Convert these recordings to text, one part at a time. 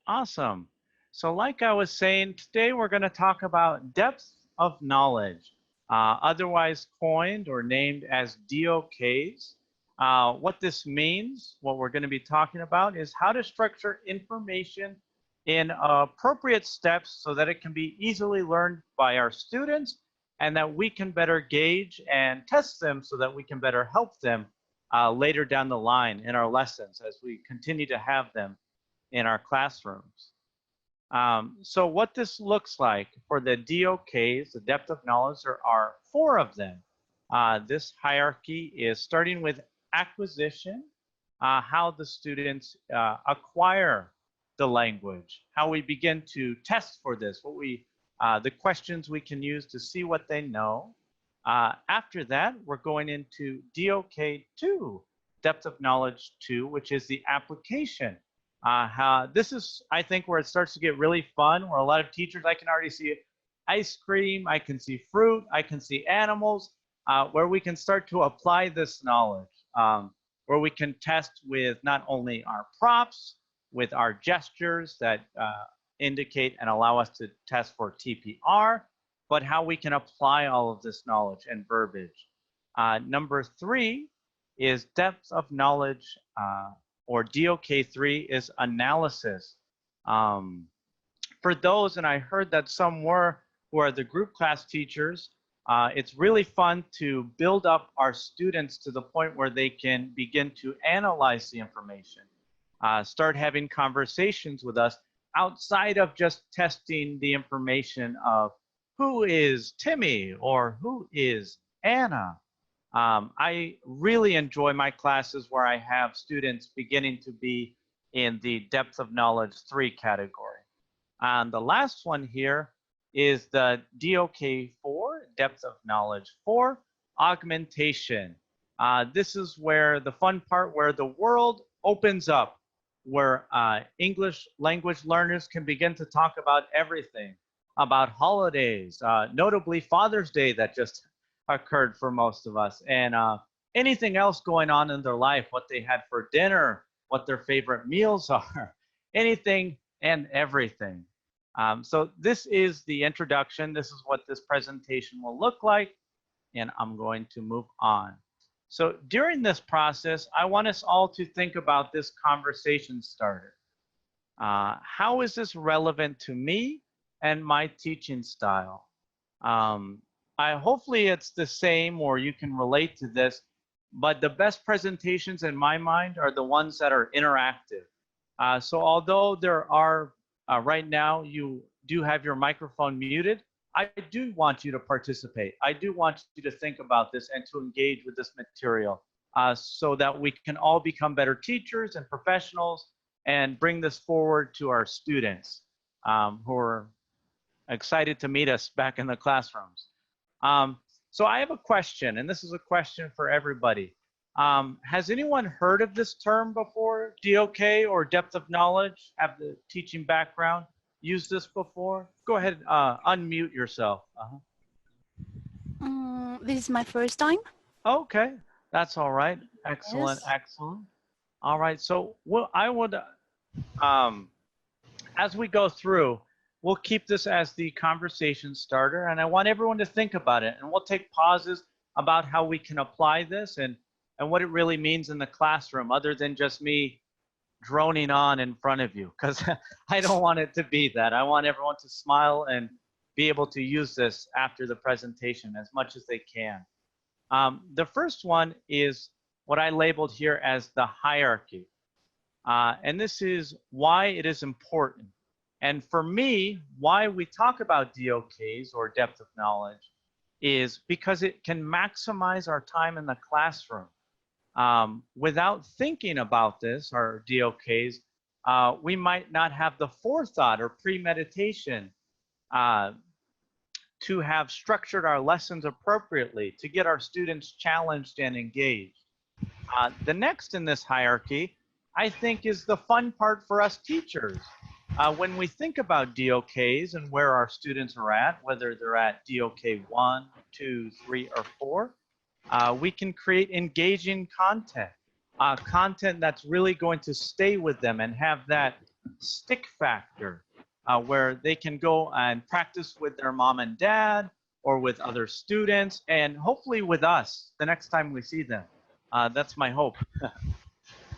Awesome. So like I was saying, today we're going to talk about depth of knowledge, otherwise coined or named as DOKs. What this means, what we're going to be talking about is how to structure information in appropriate steps so that it can be easily learned by our students and that we can better gauge and test them so that we can better help them later down the line in our lessons as we continue to have them in our classrooms. So what this looks like for the DOKs, the depth of knowledge, there are four of them. This hierarchy is starting with acquisition, how the students acquire the language, how we begin to test for this, the questions we can use to see what they know. After that, we're going into DOK2, depth of knowledge 2, which is the application. This is, I think, where it starts to get really fun, where a lot of teachers, I can already see ice cream, I can see fruit, I can see animals, where we can start to apply this knowledge, where we can test with not only our props, with our gestures that indicate and allow us to test for TPR, but how we can apply all of this knowledge and verbiage. Number 3 is depth of knowledge, or DOK3 is analysis. For those, and I heard that some who are the group class teachers, it's really fun to build up our students to the point where they can begin to analyze the information, start having conversations with us outside of just testing the information of who is Timmy or who is Anna. I really enjoy my classes where I have students beginning to be in the depth of knowledge 3 category. And the last one here is the DOK4, depth of knowledge 4, augmentation. This is where the fun part, where the world opens up, where English language learners can begin to talk about everything, about holidays, notably Father's Day that just occurred for most of us, and anything else going on in their life, what they had for dinner, what their favorite meals are, anything and everything. So this is the introduction. This is what this presentation will look like, and I'm going to move on. So during this process, I want us all to think about this conversation starter. How is this relevant to me and my teaching style? Hopefully it's the same or you can relate to this, but the best presentations in my mind are the ones that are interactive. So although there are, right now, you do have your microphone muted, I do want you to participate. I do want you to think about this and to engage with this material so that we can all become better teachers and professionals and bring this forward to our students who are excited to meet us back in the classrooms. So I have a question, and this is a question for everybody. Has anyone heard of this term before? DOK or depth of knowledge? Have the teaching background? Used this before? Go ahead, unmute yourself. This is my first time. Okay, that's all right. Excellent, Yes. excellent. All right, so I would, as we go through, we'll keep this as the conversation starter, and I want everyone to think about it, and we'll take pauses about how we can apply this and what it really means in the classroom, other than just me droning on in front of you, because I don't want it to be that. I want everyone to smile and be able to use this after the presentation as much as they can. The first one is what I labeled here as the hierarchy. And this is why it is important. And for me, why we talk about DOKs or depth of knowledge is because it can maximize our time in the classroom. Without thinking about this, our DOKs, we might not have the forethought or premeditation to have structured our lessons appropriately, to get our students challenged and engaged. The next in this hierarchy, I think, is the fun part for us teachers. When we think about DOKs and where our students are at, whether they're at DOK 1, 2, 3, or 4, we can create engaging content, content that's really going to stay with them and have that stick factor, where they can go and practice with their mom and dad or with other students, and hopefully with us the next time we see them. That's my hope.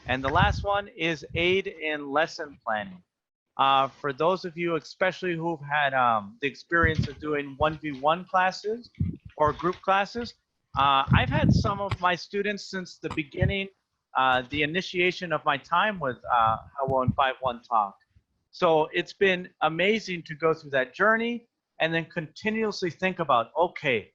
And the last one is aid in lesson planning. For those of you, especially who've had the experience of doing 1v1 classes or group classes, I've had some of my students since the beginning, the initiation of my time with HAWO and 5-1 Talk. So it's been amazing to go through that journey and then continuously think about, okay,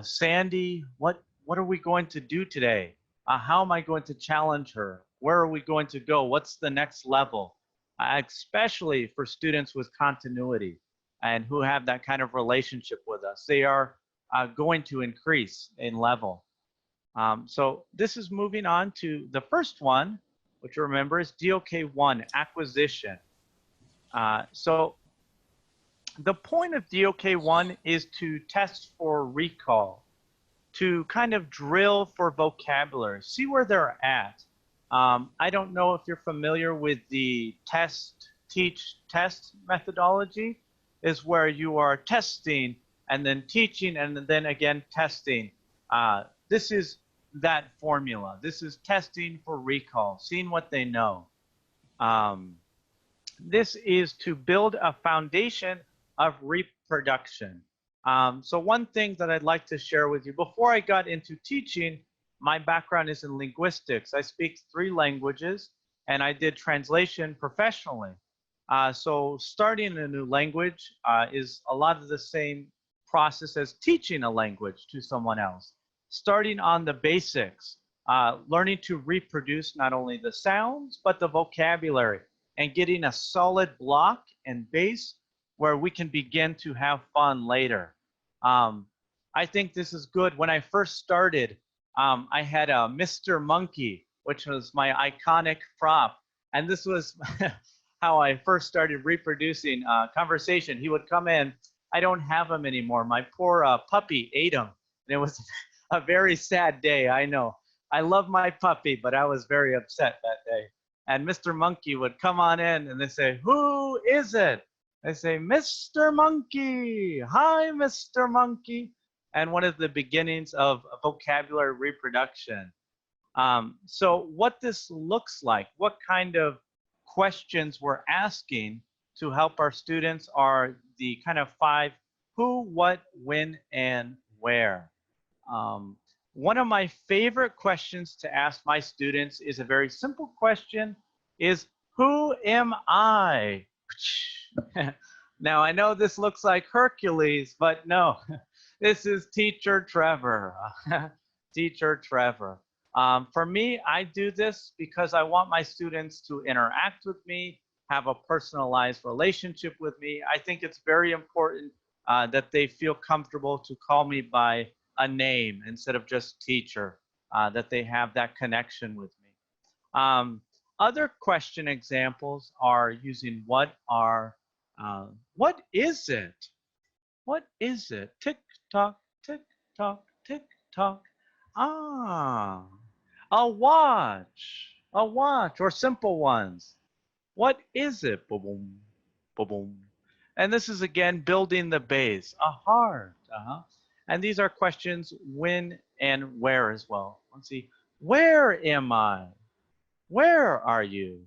Sandy, what are we going to do today? How am I going to challenge her? Where are we going to go? What's the next level? Especially for students with continuity and who have that kind of relationship with us. They are going to increase in level. So this is moving on to the first one, which remember is DOK1, acquisition. So the point of DOK1 is to test for recall, to kind of drill for vocabulary, see where they're at. I don't know if you're familiar with the test, teach, test methodology, is where you are testing and then teaching and then again testing. This is that formula. This is testing for recall, seeing what they know. This is to build a foundation of reproduction. So one thing that I'd like to share with you, before I got into teaching, my background is in linguistics. I speak 3 languages and I did translation professionally. So starting a new language is a lot of the same process as teaching a language to someone else. Starting on the basics, learning to reproduce not only the sounds, but the vocabulary and getting a solid block and base where we can begin to have fun later. I think this is good. When I first started, I had a Mr. Monkey, which was my iconic prop. And this was how I first started reproducing conversation. He would come in. I don't have him anymore. My poor puppy ate him. And it was a very sad day, I know. I love my puppy, but I was very upset that day. And Mr. Monkey would come on in and they say, "Who is it?" I say, "Mr. Monkey. Hi, Mr. Monkey." And one of the beginnings of vocabulary reproduction. So what this looks like, what kind of questions we're asking to help our students are the kind of 5 who, what, when, and where. One of my favorite questions to ask my students is a very simple question, is who am I? Now I know this looks like Hercules, but no, this is Teacher Trevor. Teacher Trevor. For me, I do this because I want my students to interact with me, have a personalized relationship with me. I think it's very important that they feel comfortable to call me by a name instead of just teacher, that they have that connection with me. Other question examples are using what is it? What is it? Tick tock, tick tock, tick tock. Ah, a watch, or simple ones. What is it? Boom, boom, boom, boom. And this is again building the base. A heart. And these are questions when and where as well. Let's see. Where am I? Where are you?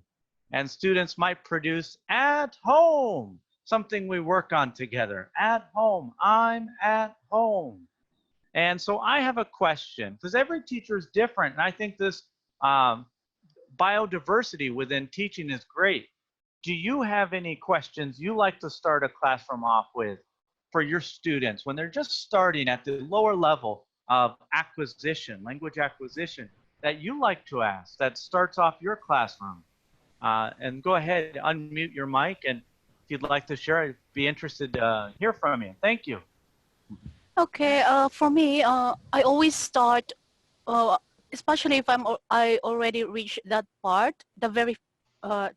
And students might produce at home, something we work on together. At home. I'm at home. And so I have a question, because every teacher is different. And I think this biodiversity within teaching is great. Do you have any questions you like to start a classroom off with for your students when they're just starting at the lower level of acquisition, language acquisition, that you like to ask, that starts off your classroom? And go ahead, unmute your mic, and if you'd like to share, I'd be interested to hear from you. Thank you. Okay, for me, I always start, especially if I already reached that part, the very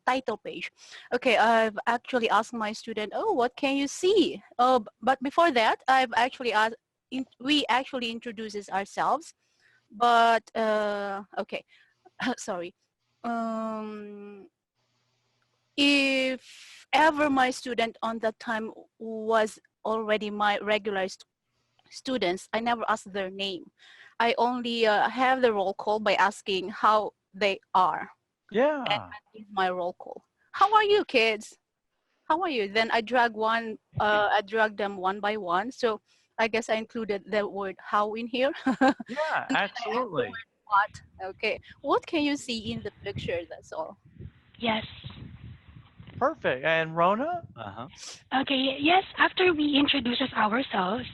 title page. Okay, I've actually asked my student, "Oh, what can you see?" But before that, I've actually asked, we actually introduces ourselves. But okay, sorry. if ever my student on that time was already my regular students, I never ask their name. I only have the roll call by asking how they are. And Yeah. that is my roll call. How are you, kids? How are you? Then I drag them one by one. So I guess I included the word how in here. Yeah, And then I add the absolutely. word what. Okay. What can you see in the picture? That's all. Yes. Perfect. And Rona? Uh-huh. Okay, yes, after we introduce ourselves,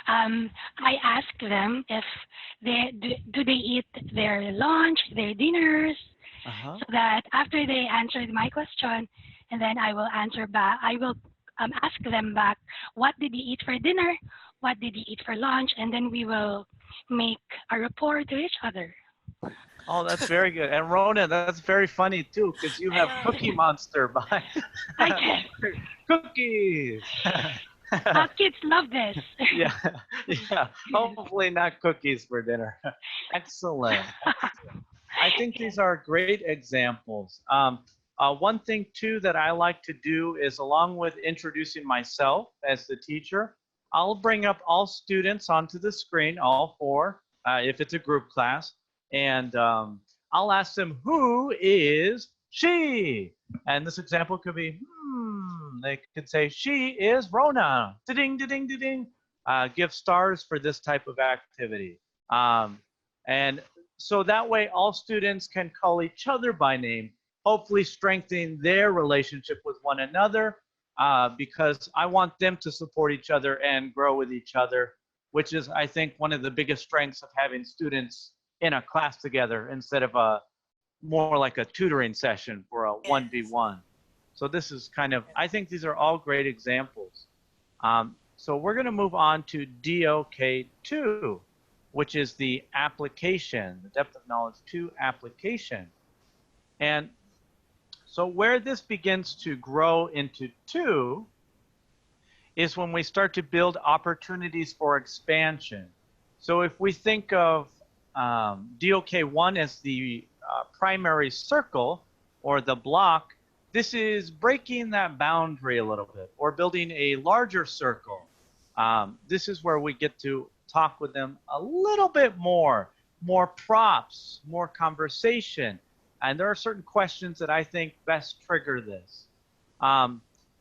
I ask them if do they eat their lunch, their dinners, Uh-huh. so that after they answered my question, and then I will answer back, I will ask them back, what did you eat for dinner? What did you eat for lunch? And then we will make a report to each other. Oh, that's very good. And Rona, that's very funny too, because you have Cookie Monster by I did. cookies. Kids love this. Yeah, yeah. Hopefully not cookies for dinner. Excellent. I think these are great examples. One thing too that I like to do is, along with introducing myself as the teacher, I'll bring up all students onto the screen, all four, if it's a group class, and I'll ask them, who is she? And this example could be, they could say, she is Rona. Da-ding, da-ding, da-ding. Give stars for this type of activity. And so that way all students can call each other by name, hopefully strengthening their relationship with one another, because I want them to support each other and grow with each other, which is, I think, one of the biggest strengths of having students in a class together instead of a more like a tutoring session for a 1v1. So this is kind of, I think these are all great examples. So we're going to move on to DOK2, which is the application, the depth of knowledge 2 application. And so where this begins to grow into 2 is when we start to build opportunities for expansion. So if we think of DOK1 as the primary circle or the block, this is breaking that boundary a little bit or building a larger circle. This is where we get to talk with them a little bit more props, more conversation. And there are certain questions that I think best trigger this.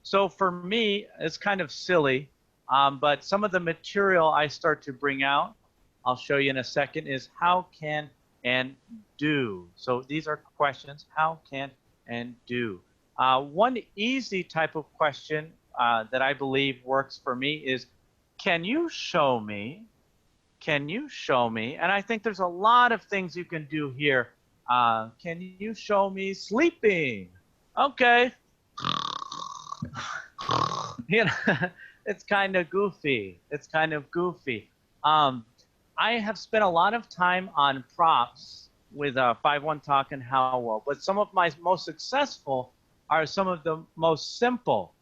So for me, it's kind of silly, but some of the material I start to bring out, I'll show you in a second, is how, can, and do. So these are questions, how, can, and do. One easy type of question that I believe works for me is, can you show me? Can you show me? And I think there's a lot of things you can do here. Can you show me sleeping? Okay. You know, it's kind of goofy. It's kind of goofy. I have spent a lot of time on props with 5-1 Talk and HAWO, but some of my most successful are some of the most simple.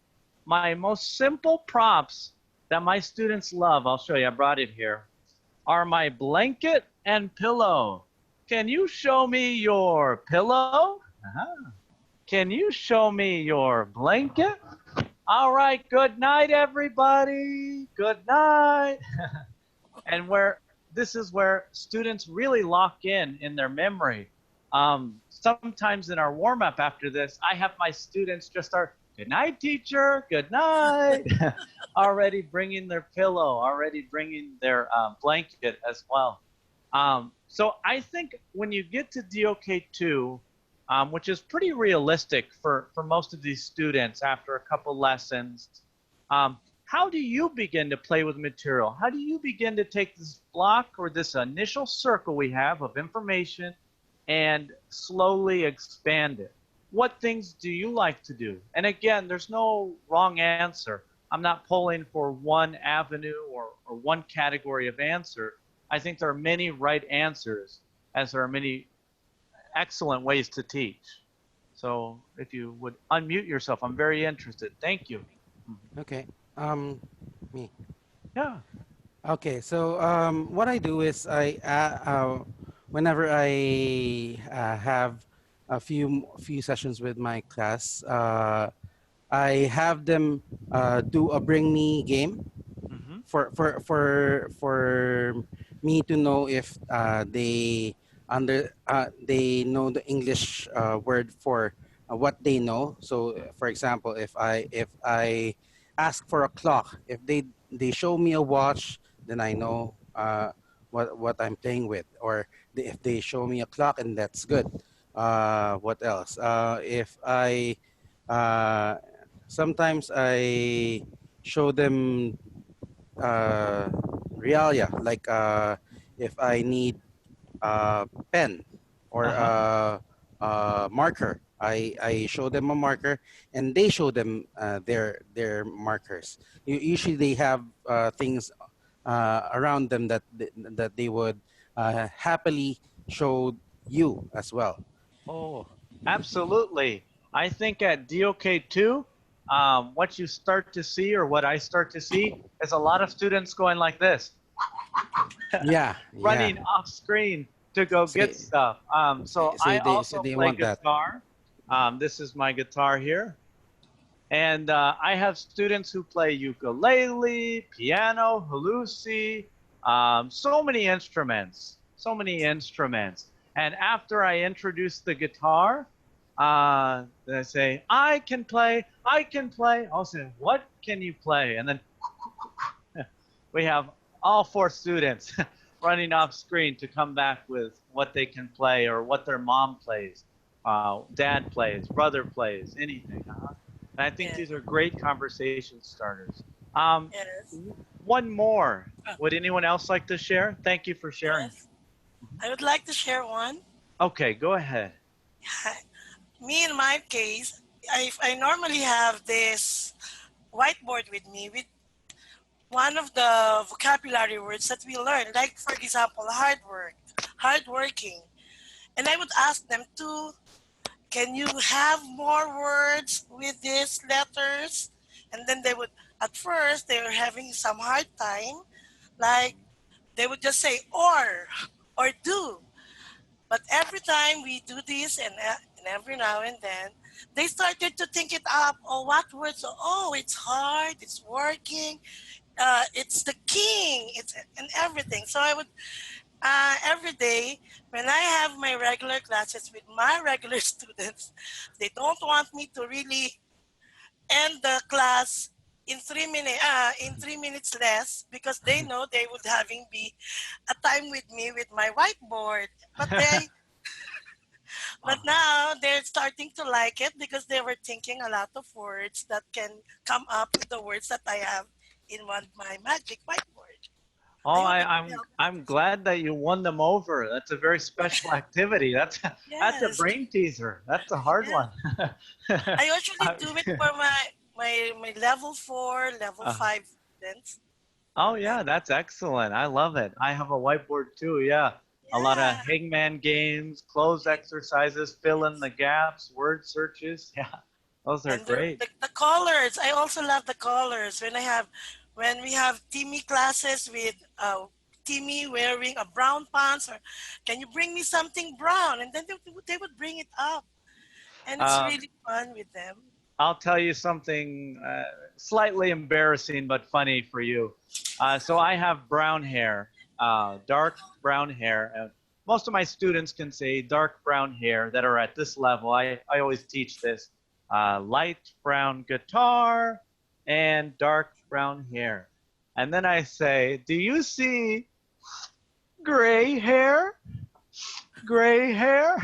My most simple props that my students love, I'll show you, I brought it here, are my blanket and pillow. Can you show me your pillow? Can you show me your blanket? All right, good night, everybody. Good night. And this is where students really lock in their memory. Sometimes in our warm-up after this, I have my students just start, good night, teacher, good night. Already bringing their pillow, already bringing their blanket as well. So I think when you get to DOK2, which is pretty realistic for most of these students after a couple lessons, how do you begin to play with material? How do you begin to take this block or this initial circle we have of information and slowly expand it? What things do you like to do? And again, there's no wrong answer. I'm not pulling for one avenue or one category of answer. I think there are many right answers, as there are many excellent ways to teach. So if you would unmute yourself, I'm very interested. Thank you. Okay. Me. Yeah. Okay. So what I do is whenever I have few sessions with my class, I have them do a bring me game Mm-hmm. for me to know if they know the English word for what they know. So, for example, if I ask for a clock, if they show me a watch, then I know what I'm playing with. Or if they show me a clock, and that's good. What else? If I sometimes I show them uh, realia, like if I need pen or Uh-huh. marker, I show them a marker, and they show them their markers. Usually they have things around them that they would happily show you as well. Oh, absolutely. I think at DOK2, what you start to see, or what I start to see, is a lot of students going like this, Yeah, yeah. running off screen to go get Say stuff. So I say also they play want that. guitar. This is my guitar here. And I have students who play ukulele, piano, halusi, so many instruments, so many instruments. And after I introduce the guitar, they say, I can play, I can play. I'll say, what can you play? And then we have all four students running off screen to come back with what they can play or what their mom plays, dad plays, brother plays, anything. And I think Yes. these are great conversation starters. Um, Yes. one more. Oh, Would anyone else like to share? Thank you for sharing. yes. I would like to share one. Okay, go ahead. Me, in my case, I normally have this whiteboard with me with one of the vocabulary words that we learn, like for example, hard work, hardworking. And I would ask them to, can you have more words with these letters? And then they would, at first, they were having some hard time. Like they would just say or do. But every time we do this and every now and then, they started to think it up. Oh, what words? Oh, it's hard. It's working. It's the king. It's and everything. So I would every day when I have my regular classes with my regular students, they don't want me to really end the class in 3 minutes. In 3 minutes less because they know they would having be a time with me with my whiteboard. But they But now they're starting to like it because they were thinking a lot of words that can come up with the words that I have in one my magic whiteboard. Oh, I hope it will I'm help. I'm glad that you won them over. That's a very special activity. That's a Yes, brain teaser. That's a hard yeah. one. I usually I- do it for my level 4, level uh, 5 students. oh And yeah, that's excellent. I love it. I have a whiteboard too. Yeah, a lot of yeah, hangman games, clothes exercises, fill in yes. the gaps, word searches. Yeah, those are And great. the colors, I also love the colors. When we have Timmy classes with Timmy wearing a brown pants, or can you bring me something brown? And then they would bring it up, and it's Um, really fun with them. I'll tell you something slightly embarrassing but funny for you. So I have brown hair, dark brown hair. Most of my students can say dark brown hair that are at this level. I always teach this light brown guitar and dark brown hair. And then I say, do you see gray hair? Gray hair?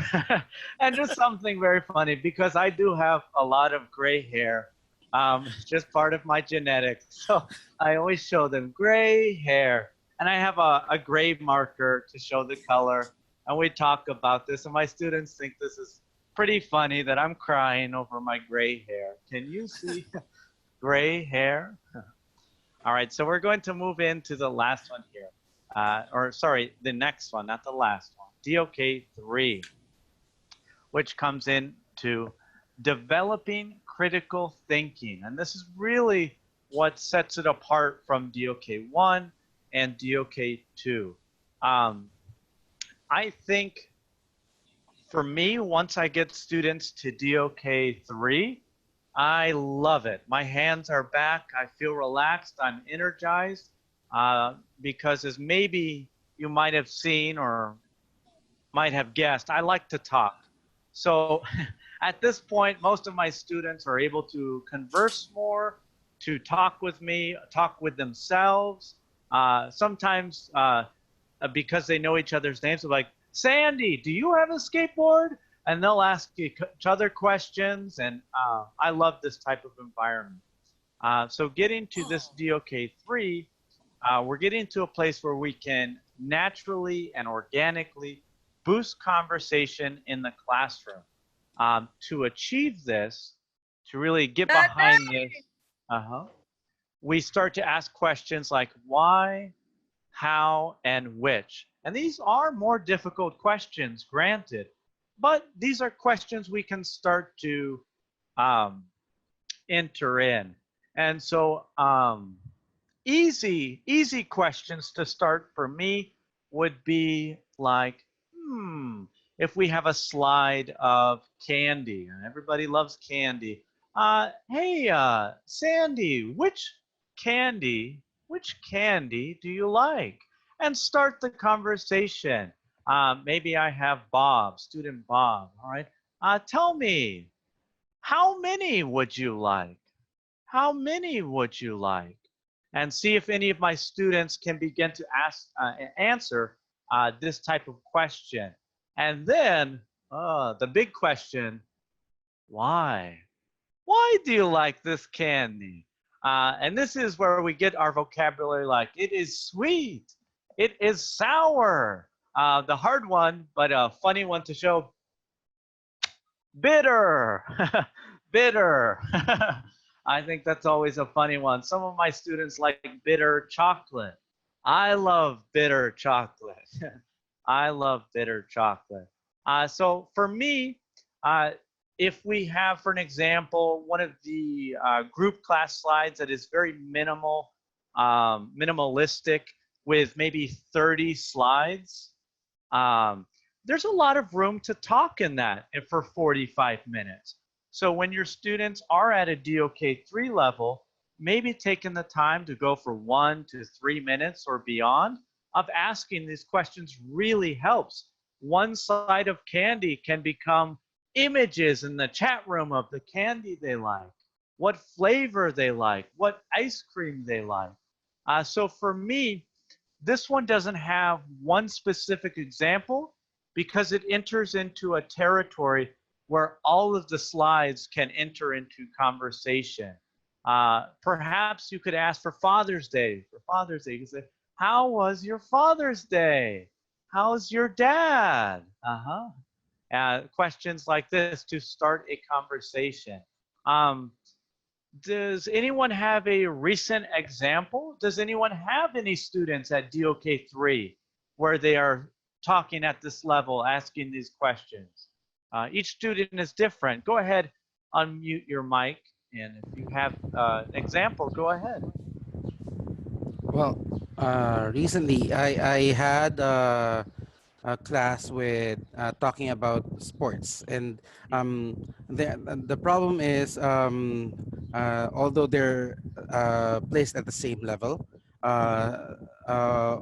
And just something very funny because I do have a lot of gray hair. It's just part of my genetics. So I always show them gray hair. And I have a gray marker to show the color. And we talk about this. And my students think this is pretty funny that I'm crying over my gray hair. Can you see gray hair? All right, so we're going to move into the last one here. Or sorry, the next one, not the last one. DOK 3, which comes into developing critical thinking. And this is really what sets it apart from DOK 1 and DOK 2. I think For me, once I get students to DOK 3, I love it. My hands are back. I feel relaxed. I'm energized because as maybe you might have seen or might have guessed, I like to talk. So at this point, most of my students are able to converse more, to talk with me, talk with themselves. Sometimes because they know each other's names, they're like, Sandy, do you have a skateboard? And they'll ask each other questions. And I love this type of environment. So getting to this DOK3, we're getting to a place where we can naturally and organically boost conversation in the classroom. To achieve this, to really get behind this, we start to ask questions like why, how, and which. And these are more difficult questions, granted, but these are questions we can start to enter in. And so easy questions to start for me would be like, if we have a slide of candy, and everybody loves candy. Hey, Sandy, which candy do you like? And start the conversation. Maybe I have Bob, student Bob, all right? Tell me, how many would you like? How many would you like? And see if any of my students can begin to answer this type of question. And then the big question, why? Why do you like this candy? And this is where we get our vocabulary like, it is sweet, it is sour. The hard one, but a funny one to show, bitter, bitter. I think that's always a funny one. Some of my students like bitter chocolate. I love bitter chocolate. I love bitter chocolate. So for me, if we have, for an example, one of the group class slides that is very minimalistic with maybe 30 slides, there's a lot of room to talk in that for 45 minutes. So when your students are at a DOK3 level, maybe taking the time to go for 1 to 3 minutes or beyond of asking these questions really helps. One side of candy can become images in the chat room of the candy they like, what flavor they like, what ice cream they like. So for me, this one doesn't have one specific example because it enters into a territory where all of the slides can enter into conversation. Perhaps you could ask for Father's Day. For Father's Day, you could say, how was your Father's Day? How's your dad? Questions like this to start a conversation. Does anyone have a recent example? Does anyone have any students at DOK3 where they are talking at this level, asking these questions? Each student is different. Go ahead, unmute your mic, and if you have an example, go ahead. Well, recently I had a class with talking about sports, and the problem is although they're placed at the same level, uh, uh,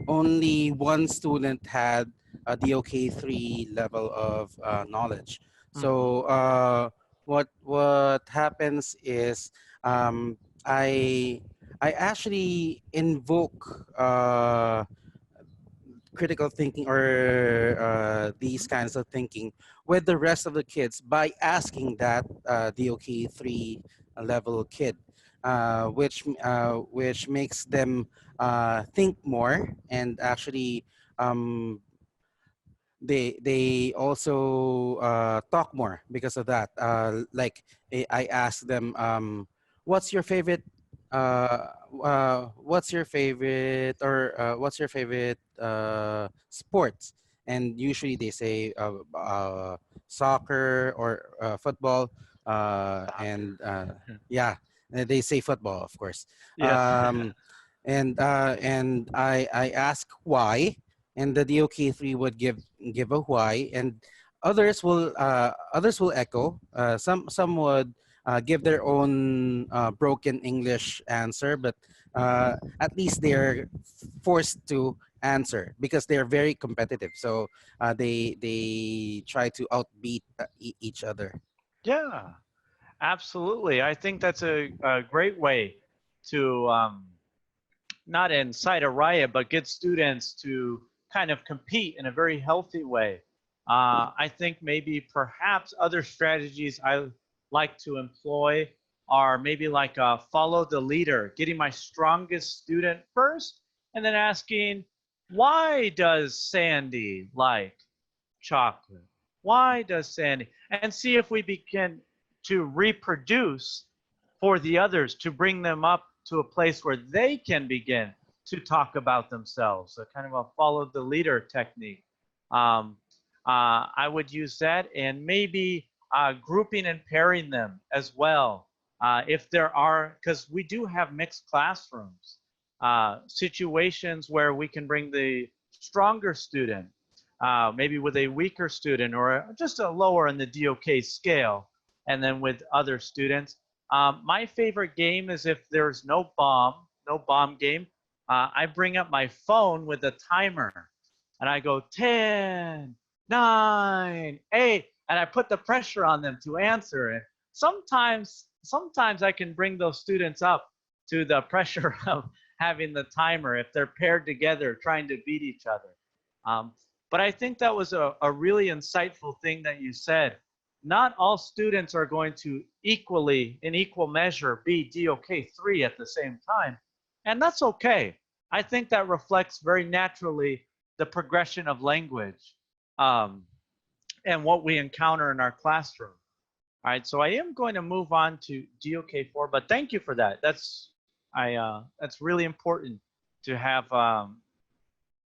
only one student had a DOK3 level of knowledge. So what happens is I I actually invoke critical thinking or these kinds of thinking with the rest of the kids by asking that DOK3 level kid, which makes them think more, and actually they also talk more because of that. Like I ask them, what's your favorite? What's your favorite, or what's your favorite sports? And usually they say soccer or football, and yeah, they say football, of course. Yes. And I ask why, and the DOK3 would give a why, and others will echo. Some would give their own broken English answer, but at least they're forced to answer because they're very competitive. So they try to outbeat each other. Yeah, absolutely. I think that's a great way to not incite a riot, but get students to kind of compete in a very healthy way. I think maybe perhaps other strategies I like to employ are maybe like follow the leader, getting my strongest student first, and then asking, why does Sandy like chocolate? Why does Sandy? And see if we begin to reproduce for the others, to bring them up to a place where they can begin to talk about themselves, a kind of a follow the leader technique. Um, I would use that, and maybe grouping and pairing them as well. If there are, because we do have mixed classrooms, situations where we can bring the stronger student, maybe with a weaker student or just a lower in the DOK scale, and then with other students. My favorite game is if there's no bomb game, I bring up my phone with a timer and I go 10, 9, 8, and I put the pressure on them to answer it. Sometimes I can bring those students up to the pressure of having the timer if they're paired together trying to beat each other. But I think that was a really insightful thing that you said. Not all students are going to equally, in equal measure, be DOK 3 at the same time. And that's okay. I think that reflects very naturally the progression of language and what we encounter in our classroom. All right, so I am going to move on to DOK 4, but thank you for that. That's really important to have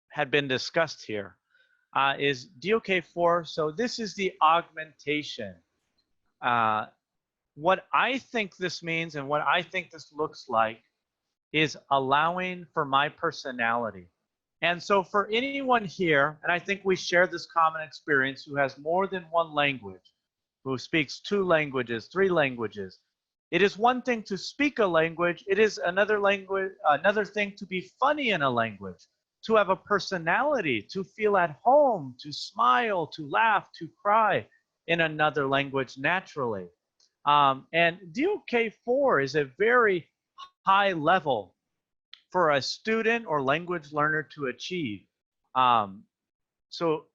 had been discussed here. Is DOK 4, so this is the augmentation. What I think this means and what I think this looks like is allowing for my personality. And so for anyone here, and I think we share this common experience, who has more than one language, who speaks 2 languages, 3 languages, it is one thing to speak a language, it is another thing to be funny in a language, to have a personality, to feel at home, to smile, to laugh, to cry in another language naturally. And DOK 4 is a very high level for a student or language learner to achieve. So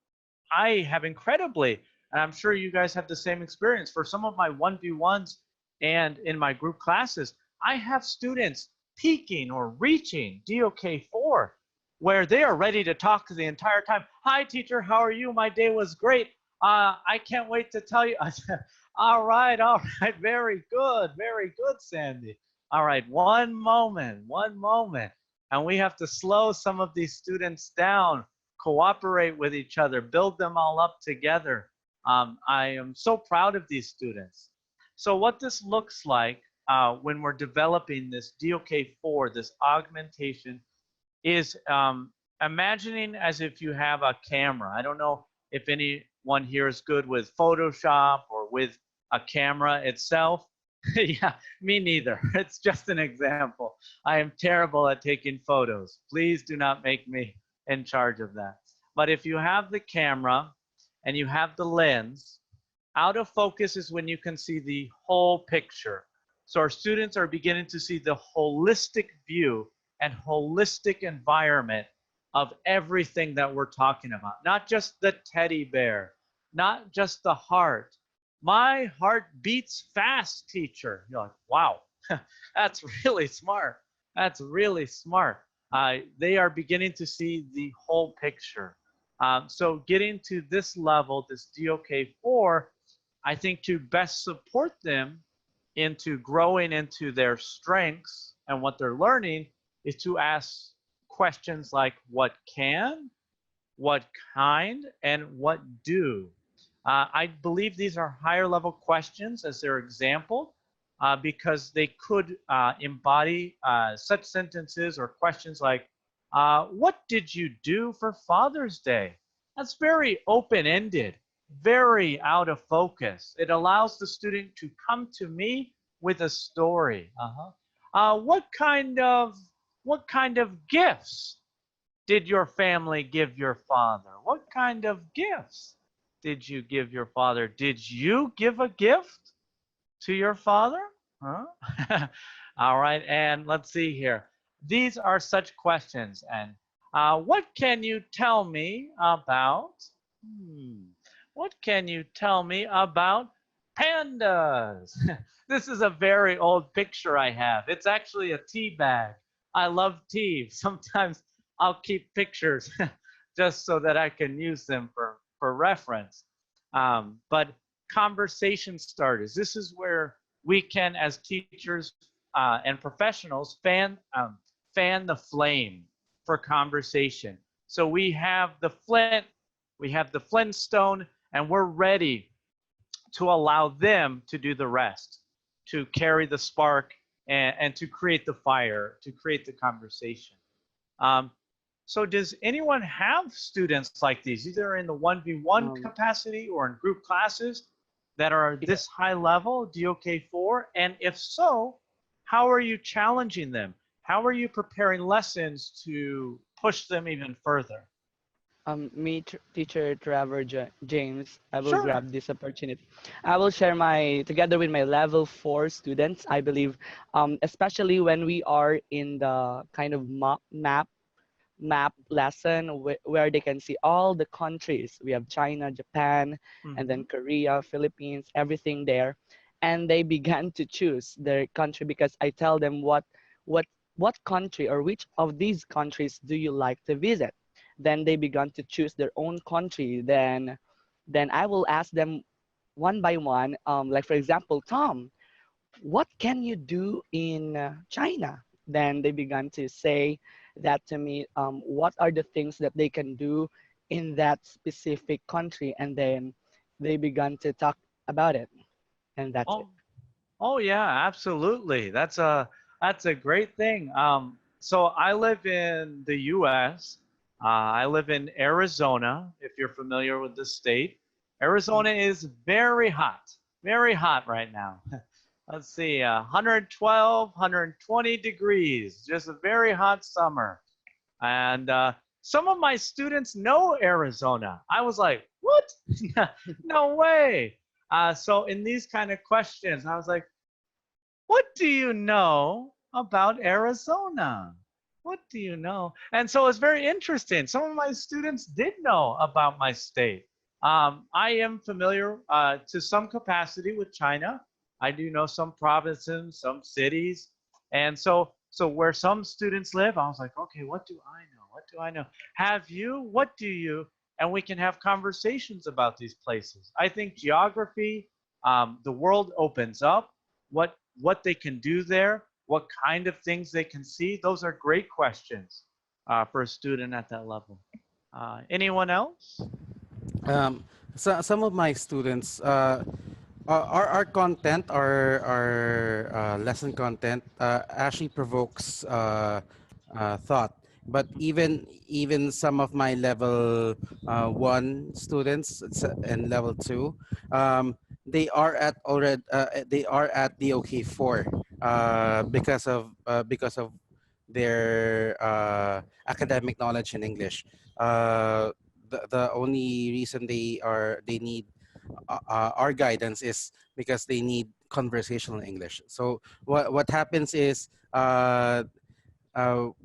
I have incredibly, and I'm sure you guys have the same experience, for some of my 1v1s and in my group classes, I have students peaking or reaching DOK 4 where they are ready to talk the entire time. Hi, teacher, how are you? My day was great. I can't wait to tell you. All right, very good, Sandy. All right, one moment. And we have to slow some of these students down, cooperate with each other, build them all up together. I am so proud of these students. So what this looks like when we're developing this DOK 4, this augmentation, is imagining as if you have a camera. I don't know if anyone here is good with Photoshop or with a camera itself. Yeah, me neither. It's just an example. I am terrible at taking photos. Please do not make me in charge of that. But if you have the camera and you have the lens, out of focus is when you can see the whole picture. So our students are beginning to see the holistic view and holistic environment of everything that we're talking about. Not just the teddy bear, not just the heart. My heart beats fast, teacher. You're like, wow, that's really smart. That's really smart. They are beginning to see the whole picture. So getting to this level, this DOK 4, I think to best support them into growing into their strengths and what they're learning is to ask questions like what can, what kind, and what do. I believe these are higher level questions as their example because they could embody such sentences or questions like, what did you do for Father's Day? That's very open-ended. very out of focus. It allows the student to come to me with a story. What kind of gifts did your family give your father? What kind of gifts did you give your father? Did you give a gift to your father? Huh? All right, and let's see here. These are such questions. And what can you tell me about? What can you tell me about pandas? This is a very old picture I have. It's actually a tea bag. I love tea. Sometimes I'll keep pictures just so that I can use them for reference. But conversation starters. This is where we can, as teachers and professionals, fan the flame for conversation. So we have the flint, we have the flintstone, and we're ready to allow them to do the rest, to carry the spark and to create the fire, to create the conversation. Um, so does anyone have students like these, either in the 1v1 capacity or in group classes that are this high level, DOK4? And if so, how are you challenging them? How are you preparing lessons to push them even further? Teacher Trevor James, I will Sure. grab this opportunity. I will share together with my level 4 students, I believe, especially when we are in the kind of map lesson where they can see all the countries. We have China, Japan, and then Korea, Philippines, everything there. And they began to choose their country because I tell them what what country or which of these countries do you like to visit. Then they began to choose their own country. Then I will ask them one by one, like for example, Tom, what can you do in China? Then they began to say that to me, what are the things that they can do in that specific country? And then they began to talk about it. And that's it. Oh yeah, absolutely. That's a great thing. So I live in the U.S. I live in Arizona. If you're familiar with the state, Arizona is very hot right now. Let's see, 112, 120 degrees, just a very hot summer. And some of my students know Arizona. I was like, what? No way. So in these kind of questions, I was like, what do you know about Arizona? What do you know? And so it's very interesting. Some of my students did know about my state. I am familiar to some capacity with China. I do know some provinces, some cities. And so where some students live, I was like, okay, what do I know? What do I know? Have you? What do you? And we can have conversations about these places. I think geography, the world opens up. What they can do there, what kind of things they can see, those are great questions for a student at that level. Anyone else? So some of my students, our content, our lesson content actually provokes thought. But even some of my level 1 students and level 2, they are at the OK4 because of their academic knowledge in English. The only reason they need our guidance is because they need conversational English. So what happens is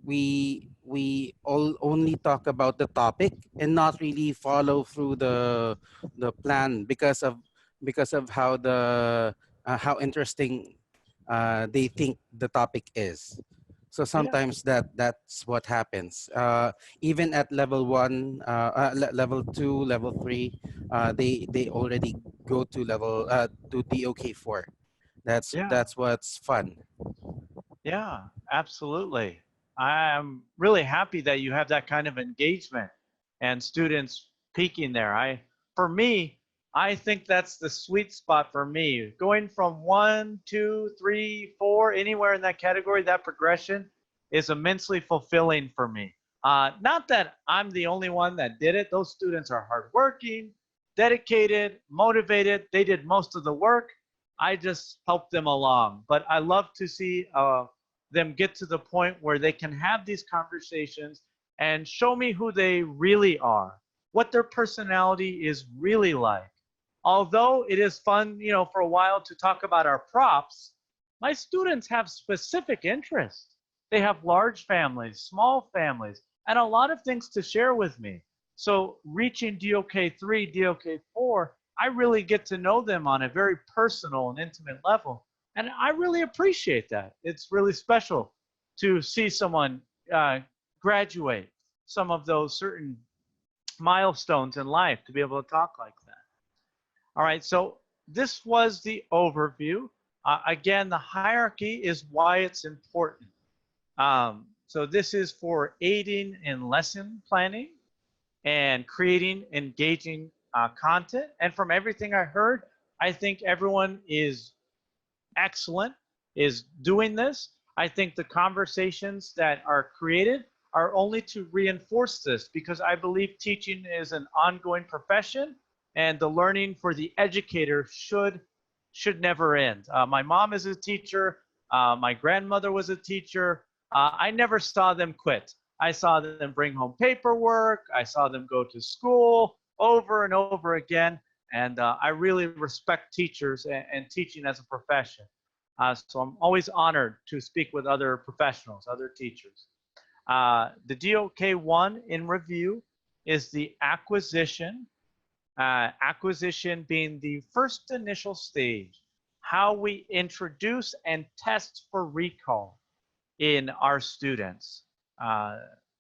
we only talk about the topic and not really follow through the plan because of how interesting they think the topic is. So Yeah. sometimes that's what happens. Even at level 1, level 2, level 3, they already go to level to DOK4. Yeah. That's what's fun. Yeah, absolutely. I'm really happy that you have that kind of engagement and students peaking there. For me, I think that's the sweet spot for me. Going from 1, 2, 3, 4, anywhere in that category, that progression is immensely fulfilling for me. Not that I'm the only one that did it. Those students are hardworking. dedicated, motivated. They did most of the work. I just helped them along. But I love to see them get to the point where they can have these conversations and show me who they really are, what their personality is really like. Although it is fun, you know, for a while to talk about our props, my students have specific interests. They have large families, small families, and a lot of things to share with me. So reaching DOK3, DOK4, I really get to know them on a very personal and intimate level. And I really appreciate that. It's really special to see someone graduate some of those certain milestones in life, to be able to talk like that. All right, so this was the overview. Again, the hierarchy is why it's important. So this is for aiding in lesson planning and creating engaging content. And from everything I heard, I think everyone is excellent, is doing this. I think the conversations that are created are only to reinforce this, because I believe teaching is an ongoing profession, and the learning for the educator should never end. My mom is a teacher. My grandmother was a teacher. I never saw them quit. I saw them bring home paperwork. I saw them go to school over and over again. And I really respect teachers and teaching as a profession. So I'm always honored to speak with other professionals, other teachers. The DOK1 in review is the acquisition. Acquisition being the first initial stage, how we introduce and test for recall in our students.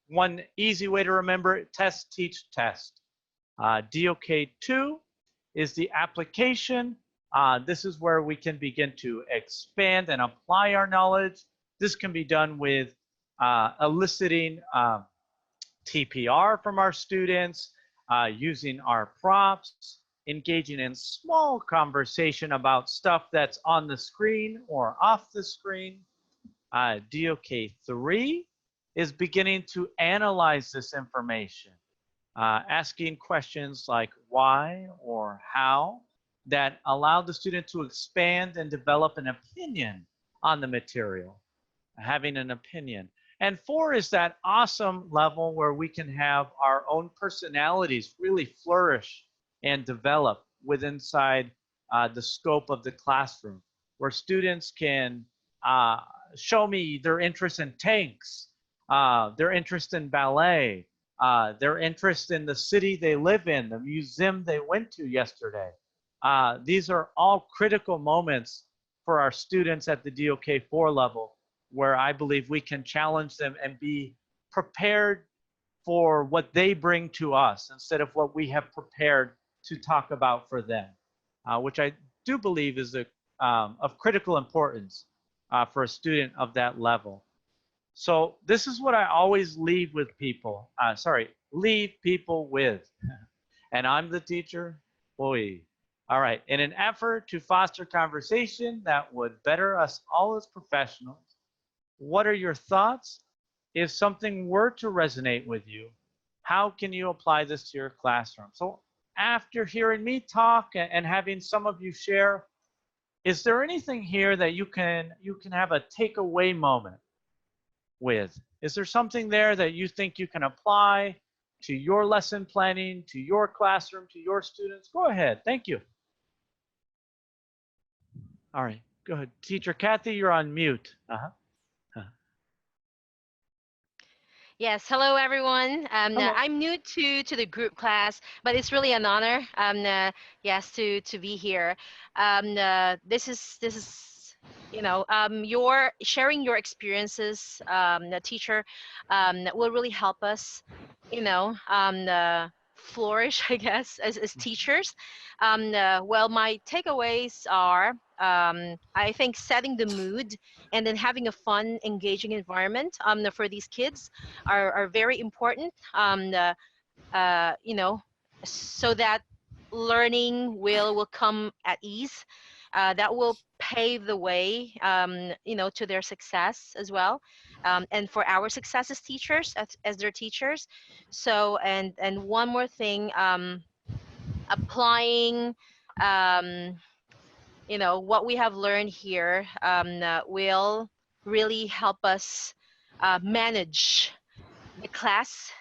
One easy way to remember it: test, teach, test. DOK2 is the application. This is where we can begin to expand and apply our knowledge. This can be done with eliciting TPR from our students, using our props, engaging in small conversation about stuff that's on the screen or off the screen. DOK3 is beginning to analyze this information, asking questions like why or how that allow the student to expand and develop an opinion on the material, having an opinion. And 4 is that awesome level where we can have our own personalities really flourish and develop within inside the scope of the classroom, where students can show me their interest in tanks, their interest in ballet, their interest in the city they live in, the museum they went to yesterday. These are all critical moments for our students at the DOK4 level, where I believe we can challenge them and be prepared for what they bring to us instead of what we have prepared to talk about for them, which I do believe is of critical importance for a student of that level. So this is what I always leave with people. Leave people with. And I'm the teacher. Boy. All right. In an effort to foster conversation that would better us all as professionals, what are your thoughts? If something were to resonate with you, how can you apply this to your classroom? So after hearing me talk and having some of you share, is there anything here that you can have a takeaway moment with? Is there something there that you think you can apply to your lesson planning, to your classroom, to your students? Go ahead. Thank you. All right. Go ahead. Teacher Kathy, you're on mute. Yes, hello everyone. Hello. I'm new to the group class, but it's really an honor. Yes, to be here. This is your sharing your experiences, the teacher, will really help us, flourish, I guess, as teachers. Well, my takeaways are, I think setting the mood and then having a fun, engaging environment for these kids are very important. So that learning will come at ease. That will pave the way, to their success as well, and for our success as teachers, as their teachers. So, and one more thing. applying what we have learned here will really help us manage the class,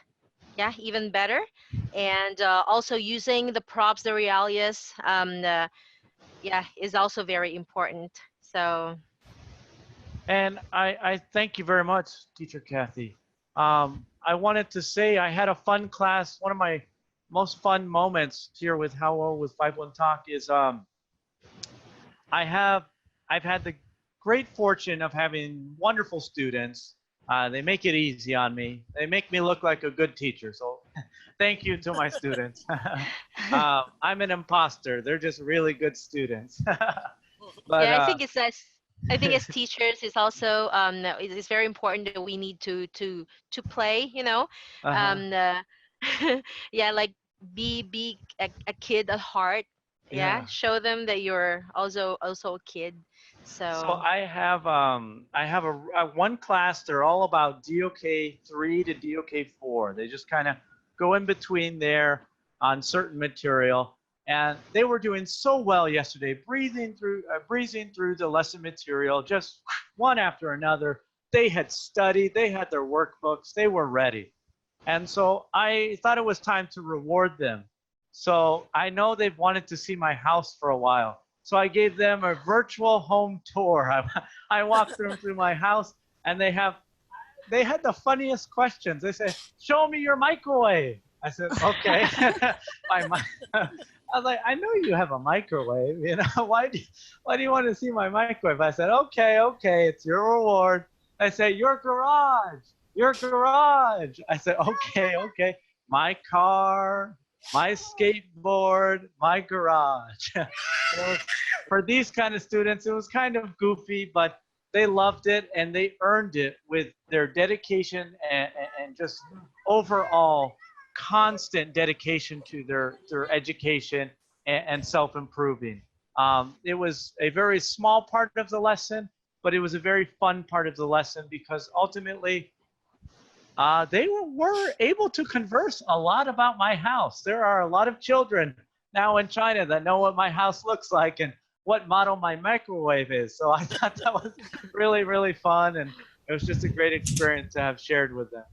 yeah, even better. And also using the props, the realias, yeah, is also very important. So And I thank you very much, Teacher Kathy. I wanted to say I had a fun class. One of my most fun moments here with HAWO with 51 Talk is I have I've had the great fortune of having wonderful students. They make it easy on me. They make me look like a good teacher. So thank you to my students. I'm an imposter. They're just really good students. But yeah, I think as teachers, it's also it's very important that we need to play, uh-huh. um, uh, yeah, like be a kid at heart. Yeah, Yeah. show them that you're also a kid. So So I have a one class. They're all about DOK 3 to DOK 4. They just kind of go in between there on certain material, and they were doing so well yesterday, breezing through the lesson material, just one after another. They had studied, they had their workbooks, they were ready, and so I thought it was time to reward them. So I know they've wanted to see my house for a while. So I gave them a virtual home tour. I walked them through my house, and they had the funniest questions. They said, "Show me your microwave." I said, "Okay." I was like, "I know you have a microwave. Why do you want to see my microwave?" I said, "Okay, okay, it's your reward." I said, your garage." I said, "Okay, okay, my car, my skateboard, my garage." For these kind of students, it was kind of goofy, but they loved it and they earned it with their dedication and just overall constant dedication to their education and self-improving. It was a very small part of the lesson, but it was a very fun part of the lesson because ultimately they were able to converse a lot about my house. There are a lot of children now in China that know what my house looks like and what model my microwave is. So I thought that was really, really fun, and it was just a great experience to have shared with them.